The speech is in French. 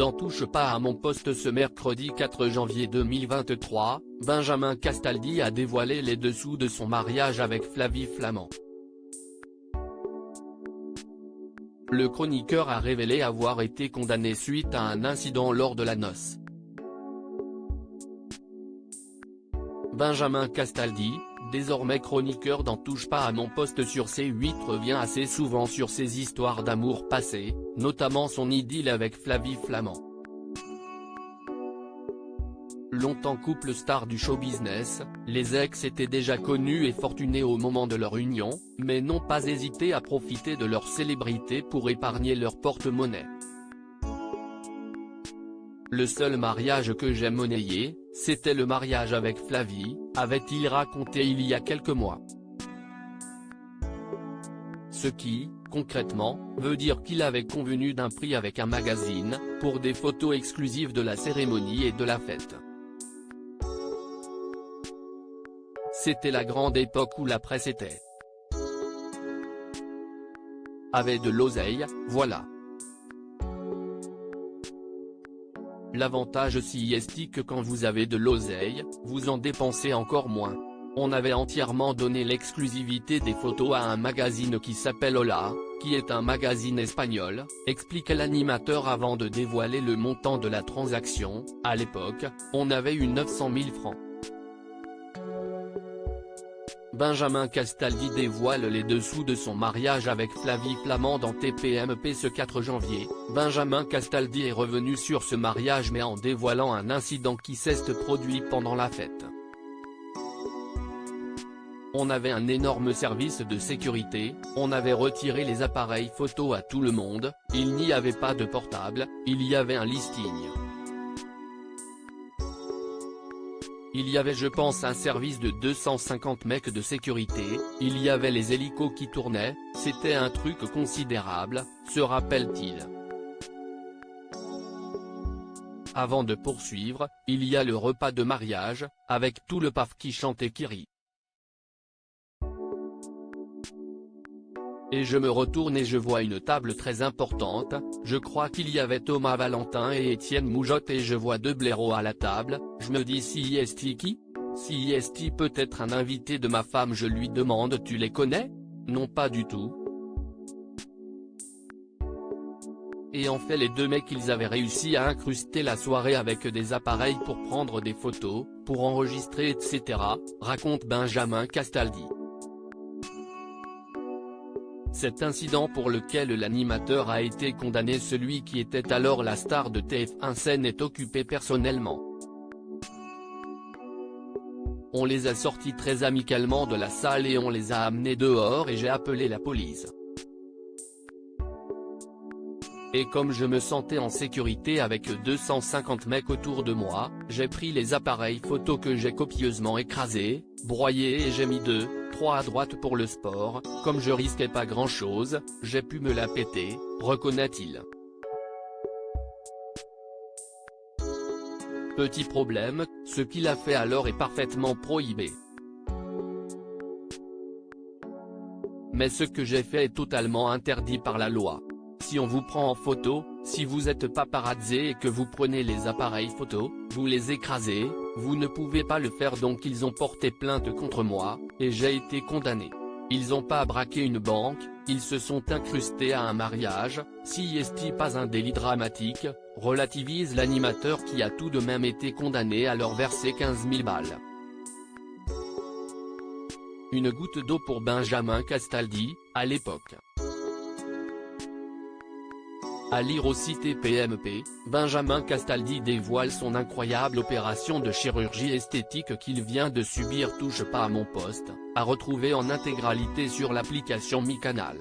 Dans Touche pas à mon poste ce mercredi 4 janvier 2023, Benjamin Castaldi a dévoilé les dessous de son mariage avec Flavie Flament. Le chroniqueur a révélé avoir été condamné suite à un incident lors de la noce. Benjamin Castaldi, désormais chroniqueur dans Touche pas à mon poste sur C8, revient assez souvent sur ses histoires d'amour passées, notamment son idylle avec Flavie Flament. Longtemps couple star du show business, les ex étaient déjà connus et fortunés au moment de leur union, mais n'ont pas hésité à profiter de leur célébrité pour épargner leur porte-monnaie. Le seul mariage que j'ai monnayé, c'était le mariage avec Flavie, avait-il raconté il y a quelques mois. Ce qui, concrètement, veut dire qu'il avait convenu d'un prix avec un magazine, pour des photos exclusives de la cérémonie et de la fête. C'était la grande époque où la presse avait de l'oseille, voilà. L'avantage ci est que quand vous avez de l'oseille, vous en dépensez encore moins. On avait entièrement donné l'exclusivité des photos à un magazine qui s'appelle Hola, qui est un magazine espagnol, expliquait l'animateur avant de dévoiler le montant de la transaction. À l'époque, on avait eu 900 000 francs. Benjamin Castaldi dévoile les dessous de son mariage avec Flavie Flament dans TPMP ce 4 janvier. Benjamin Castaldi est revenu sur ce mariage mais en dévoilant un incident qui s'est produit pendant la fête. On avait un énorme service de sécurité, on avait retiré les appareils photo à tout le monde, il n'y avait pas de portable, il y avait un listing. Il y avait je pense un service de 250 mecs de sécurité, il y avait les hélicos qui tournaient, c'était un truc considérable, se rappelle-t-il. Avant de poursuivre, il y a le repas de mariage, avec tout le paf qui chante et qui rit. Et je me retourne et je vois une table très importante, je crois qu'il y avait Thomas Valentin et Étienne Moujotte et je vois deux blaireaux à la table, je me dis si est qui? Si est peut-être un invité de ma femme, je lui demande tu les connais? Non pas du tout. Et en fait les deux mecs ils avaient réussi à incruster la soirée avec des appareils pour prendre des photos, pour enregistrer etc., raconte Benjamin Castaldi. Cet incident pour lequel l'animateur a été condamné, celui qui était alors la star de TF1 s'en est occupé personnellement. On les a sortis très amicalement de la salle et on les a amenés dehors et j'ai appelé la police. Et comme je me sentais en sécurité avec 250 mecs autour de moi, j'ai pris les appareils photo que j'ai copieusement écrasés, broyés et j'ai mis 2-3 à droite pour le sport, comme je risquais pas grand chose, j'ai pu me la péter, reconnaît-il. Petit problème, ce qu'il a fait alors est parfaitement prohibé. Mais ce que j'ai fait est totalement interdit par la loi. Si on vous prend en photo, si vous êtes paparazzi et que vous prenez les appareils photo, vous les écrasez, vous ne pouvez pas le faire donc ils ont porté plainte contre moi, et j'ai été condamné. Ils n'ont pas braqué une banque, ils se sont incrustés à un mariage, si est pas un délit dramatique, relativise l'animateur qui a tout de même été condamné à leur verser 15 000 balles. Une goutte d'eau pour Benjamin Castaldi, à l'époque. À lire aussi TPMP, Benjamin Castaldi dévoile son incroyable opération de chirurgie esthétique qu'il vient de subir. Touche pas à mon poste, à retrouver en intégralité sur l'application Mi Canal.